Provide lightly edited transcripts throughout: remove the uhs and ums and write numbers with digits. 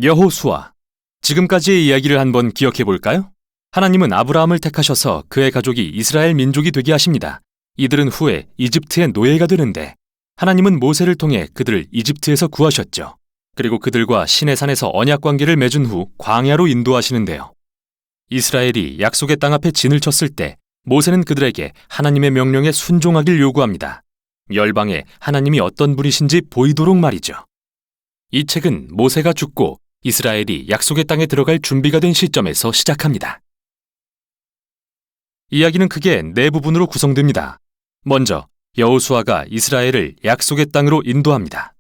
여호수아, 지금까지의 이야기를 한번 기억해 볼까요? 하나님은 아브라함을 택하셔서 그의 가족이 이스라엘 민족이 되게 하십니다. 이들은 후에 이집트의 노예가 되는데 하나님은 모세를 통해 그들을 이집트에서 구하셨죠. 그리고 그들과 시내산에서 언약 관계를 맺은 후 광야로 인도하시는데요. 이스라엘이 약속의 땅 앞에 진을 쳤을 때 모세는 그들에게 하나님의 명령에 순종하길 요구합니다. 열방에 하나님이 어떤 분이신지 보이도록 말이죠. 이 책은 모세가 죽고 이스라엘이 약속의 땅에 들어갈 준비가 된 시점에서 시작합니다. 이야기는 크게 네 부분으로 구성됩니다. 먼저 여호수아가 이스라엘을 약속의 땅으로 인도합니다.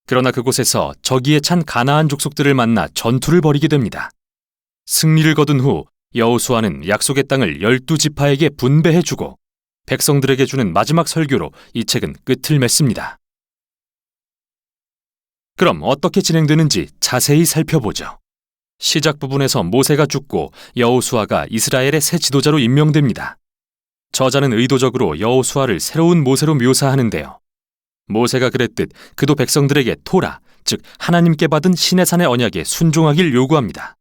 그러나 그곳에서 적이에 찬 가나안 족속들을 만나 전투를 벌이게 됩니다. 승리를 거둔 후 여호수아는 약속의 땅을 12지파에게 분배해주고 백성들에게 주는 마지막 설교로 이 책은 끝을 맺습니다. 그럼 어떻게 진행되는지 자세히 살펴보죠. 시작 부분에서 모세가 죽고 여호수아가 이스라엘의 새 지도자로 임명됩니다. 저자는 의도적으로 여호수아를 새로운 모세로 묘사하는데요. 모세가 그랬듯 그도 백성들에게 토라, 즉 하나님께 받은 시내산의 언약에 순종하길 요구합니다.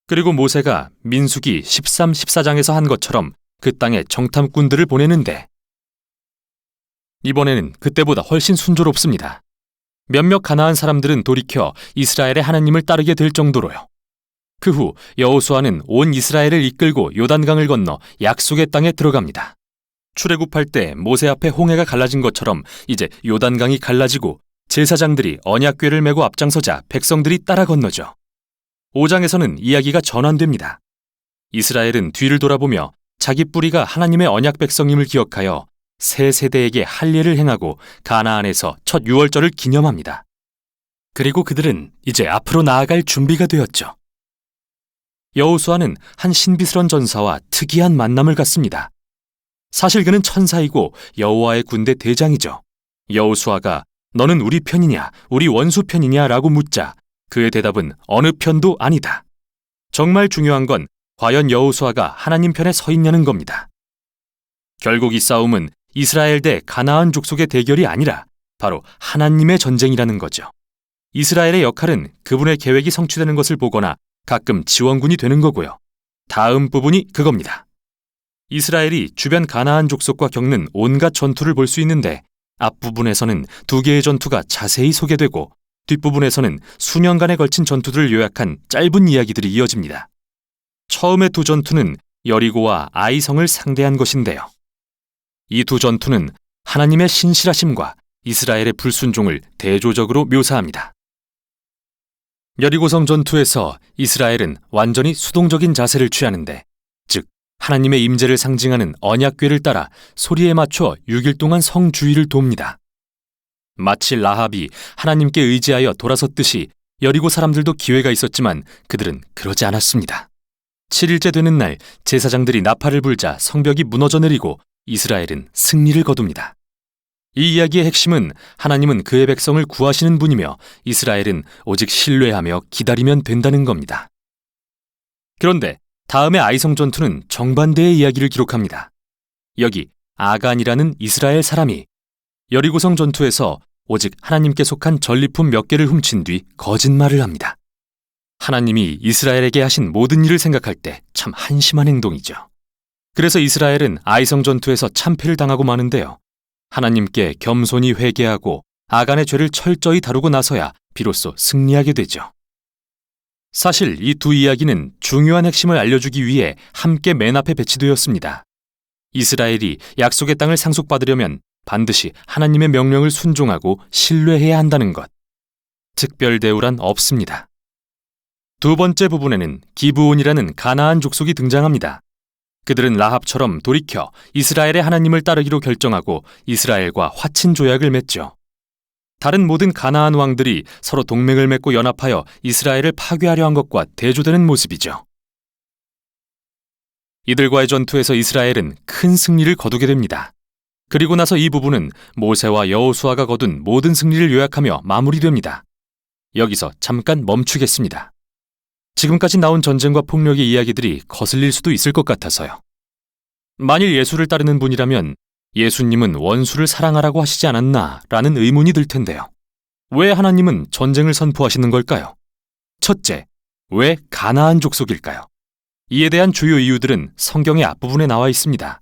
그리고 모세가 민수기 13, 14장에서 한 것처럼 그 땅에 정탐꾼들을 보내는데 이번에는 그때보다 훨씬 순조롭습니다. 몇몇 가나안 사람들은 돌이켜 이스라엘의 하나님을 따르게 될 정도로요. 그 후 여호수아는 온 이스라엘을 이끌고 요단강을 건너 약속의 땅에 들어갑니다. 출애굽할 때 모세 앞에 홍해가 갈라진 것처럼 이제 요단강이 갈라지고 제사장들이 언약궤를 메고 앞장서자 백성들이 따라 건너죠. 5장에서는 이야기가 전환됩니다. 이스라엘은 뒤를 돌아보며 자기 뿌리가 하나님의 언약 백성임을 기억하여 새 세대에게 할례를 행하고 가나안에서 첫 유월절을 기념합니다. 그리고 그들은 이제 앞으로 나아갈 준비가 되었죠. 여호수아는 한 신비스런 전사와 특이한 만남을 갖습니다. 사실 그는 천사이고 여호와의 군대 대장이죠. 여호수아가 너는 우리 편이냐 우리 원수 편이냐 라고 묻자 그의 대답은 어느 편도 아니다. 정말 중요한 건 과연 여호수아가 하나님 편에 서 있냐는 겁니다. 결국 이 싸움은 이스라엘 대 가나안 족속의 대결이 아니라 바로 하나님의 전쟁이라는 거죠. 이스라엘의 역할은 그분의 계획이 성취되는 것을 보거나 가끔 지원군이 되는 거고요. 다음 부분이 그겁니다. 이스라엘이 주변 가나안 족속과 겪는 온갖 전투를 볼 수 있는데 앞부분에서는 두 개의 전투가 자세히 소개되고 뒷부분에서는 수년간에 걸친 전투들을 요약한 짧은 이야기들이 이어집니다. 처음의 두 전투는 여리고와 아이성을 상대한 것인데요. 이 두 전투는 하나님의 신실하심과 이스라엘의 불순종을 대조적으로 묘사합니다. 여리고성 전투에서 이스라엘은 완전히 수동적인 자세를 취하는데, 즉 하나님의 임재를 상징하는 언약궤를 따라 소리에 맞춰 6일 동안 성 주위를 돕니다. 마치 라합이 하나님께 의지하여 돌아섰듯이 여리고 사람들도 기회가 있었지만 그들은 그러지 않았습니다. 7일째 되는 날 제사장들이 나팔을 불자 성벽이 무너져 내리고 이스라엘은 승리를 거둡니다. 이 이야기의 핵심은 하나님은 그의 백성을 구하시는 분이며 이스라엘은 오직 신뢰하며 기다리면 된다는 겁니다. 그런데 다음의 아이성 전투는 정반대의 이야기를 기록합니다. 여기 아간이라는 이스라엘 사람이 여리고성 전투에서 오직 하나님께 속한 전리품 몇 개를 훔친 뒤 거짓말을 합니다. 하나님이 이스라엘에게 하신 모든 일을 생각할 때 참 한심한 행동이죠. 그래서 이스라엘은 아이성 전투에서 참패를 당하고 마는데요. 하나님께 겸손히 회개하고 아간의 죄를 철저히 다루고 나서야 비로소 승리하게 되죠. 사실 이 두 이야기는 중요한 핵심을 알려주기 위해 함께 맨 앞에 배치되었습니다. 이스라엘이 약속의 땅을 상속받으려면 반드시 하나님의 명령을 순종하고 신뢰해야 한다는 것. 특별 대우란 없습니다. 두 번째 부분에는 기브온이라는 가나안 족속이 등장합니다. 그들은 라합처럼 돌이켜 이스라엘의 하나님을 따르기로 결정하고 이스라엘과 화친 조약을 맺죠. 다른 모든 가나안 왕들이 서로 동맹을 맺고 연합하여 이스라엘을 파괴하려 한 것과 대조되는 모습이죠. 이들과의 전투에서 이스라엘은 큰 승리를 거두게 됩니다. 그리고 나서 이 부분은 모세와 여호수아가 거둔 모든 승리를 요약하며 마무리됩니다. 여기서 잠깐 멈추겠습니다. 지금까지 나온 전쟁과 폭력의 이야기들이 거슬릴 수도 있을 것 같아서요. 만일 예수를 따르는 분이라면 예수님은 원수를 사랑하라고 하시지 않았나 라는 의문이 들 텐데요. 왜 하나님은 전쟁을 선포하시는 걸까요? 첫째, 왜 가나안 족속일까요? 이에 대한 주요 이유들은 성경의 앞부분에 나와 있습니다.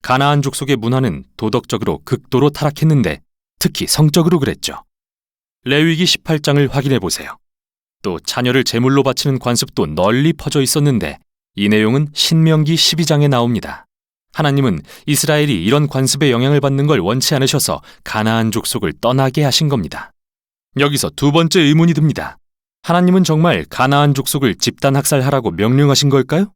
가나안 족속의 문화는 도덕적으로 극도로 타락했는데 특히 성적으로 그랬죠. 레위기 18장을 확인해 보세요. 또 자녀를 제물로 바치는 관습도 널리 퍼져 있었는데 이 내용은 신명기 12장에 나옵니다. 하나님은 이스라엘이 이런 관습의 영향을 받는 걸 원치 않으셔서 가나안 족속을 떠나게 하신 겁니다. 여기서 두 번째 의문이 듭니다. 하나님은 정말 가나안 족속을 집단 학살하라고 명령하신 걸까요?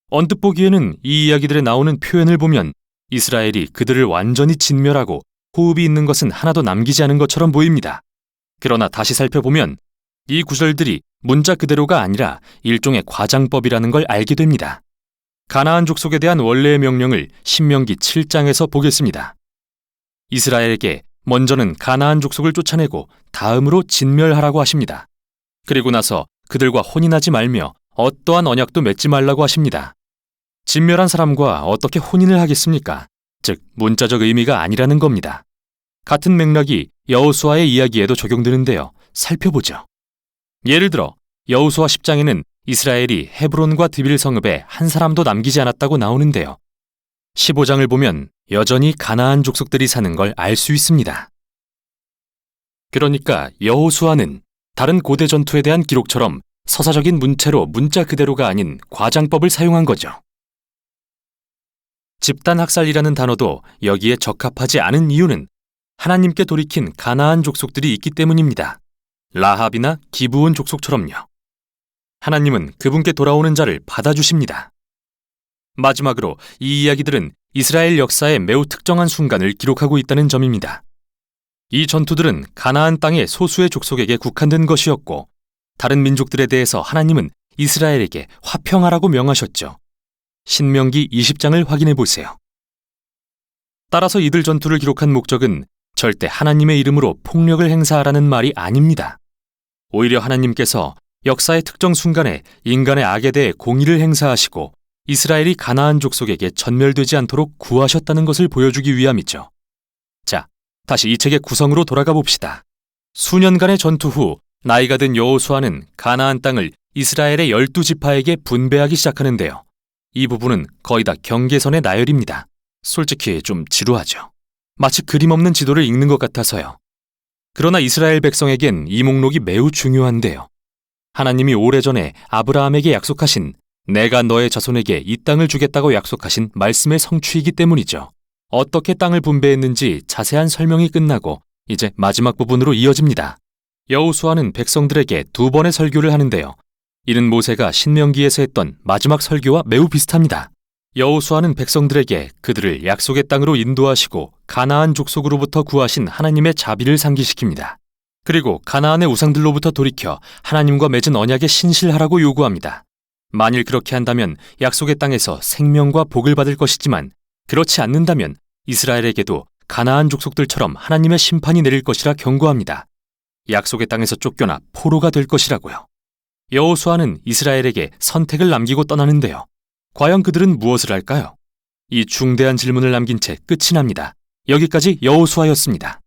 언뜻 보기에는 이 이야기들에 나오는 표현을 보면 이스라엘이 그들을 완전히 진멸하고 호흡이 있는 것은 하나도 남기지 않은 것처럼 보입니다. 그러나 다시 살펴보면 이 구절들이 문자 그대로가 아니라 일종의 과장법이라는 걸 알게 됩니다. 가나안 족속에 대한 원래의 명령을 신명기 7장에서 보겠습니다. 이스라엘에게 먼저는 가나안 족속을 쫓아내고 다음으로 진멸하라고 하십니다. 그리고 나서 그들과 혼인하지 말며 어떠한 언약도 맺지 말라고 하십니다. 진멸한 사람과 어떻게 혼인을 하겠습니까? 즉 문자적 의미가 아니라는 겁니다. 같은 맥락이 여호수아의 이야기에도 적용되는데요. 살펴보죠. 예를 들어 여호수아 10장에는 이스라엘이 헤브론과 드빌 성읍에 한 사람도 남기지 않았다고 나오는데요. 15장을 보면 여전히 가나안 족속들이 사는 걸 알 수 있습니다. 그러니까 여호수아는 다른 고대 전투에 대한 기록처럼 서사적인 문체로 문자 그대로가 아닌 과장법을 사용한 거죠. 집단 학살이라는 단어도 여기에 적합하지 않은 이유는 하나님께 돌이킨 가나안 족속들이 있기 때문입니다. 라합이나 기브온 족속처럼요. 하나님은 그분께 돌아오는 자를 받아주십니다. 마지막으로 이 이야기들은 이스라엘 역사의 매우 특정한 순간을 기록하고 있다는 점입니다. 이 전투들은 가나안 땅의 소수의 족속에게 국한된 것이었고 다른 민족들에 대해서 하나님은 이스라엘에게 화평하라고 명하셨죠. 신명기 20장을 확인해 보세요. 따라서 이들 전투를 기록한 목적은 절대 하나님의 이름으로 폭력을 행사하라는 말이 아닙니다. 오히려 하나님께서 역사의 특정 순간에 인간의 악에 대해 공의를 행사하시고 이스라엘이 가나안 족속에게 전멸되지 않도록 구하셨다는 것을 보여주기 위함이죠. 자, 다시 이 책의 구성으로 돌아가 봅시다. 수년간의 전투 후 나이가 든 여호수아는 가나안 땅을 이스라엘의 12지파에게 분배하기 시작하는데요. 이 부분은 거의 다 경계선의 나열입니다. 솔직히 좀 지루하죠. 마치 그림 없는 지도를 읽는 것 같아서요. 그러나 이스라엘 백성에겐 이 목록이 매우 중요한데요. 하나님이 오래전에 아브라함에게 약속하신 내가 너의 자손에게 이 땅을 주겠다고 약속하신 말씀의 성취이기 때문이죠. 어떻게 땅을 분배했는지 자세한 설명이 끝나고 이제 마지막 부분으로 이어집니다. 여호수아는 백성들에게 두 번의 설교를 하는데요. 이는 모세가 신명기에서 했던 마지막 설교와 매우 비슷합니다. 여호수아는 백성들에게 그들을 약속의 땅으로 인도하시고 가나안 족속으로부터 구하신 하나님의 자비를 상기시킵니다. 그리고 가나안의 우상들로부터 돌이켜 하나님과 맺은 언약에 신실하라고 요구합니다. 만일 그렇게 한다면 약속의 땅에서 생명과 복을 받을 것이지만 그렇지 않는다면 이스라엘에게도 가나안 족속들처럼 하나님의 심판이 내릴 것이라 경고합니다. 약속의 땅에서 쫓겨나 포로가 될 것이라고요. 여호수아는 이스라엘에게 선택을 남기고 떠나는데요. 과연 그들은 무엇을 할까요? 이 중대한 질문을 남긴 채 끝이 납니다. 여기까지 여호수아였습니다.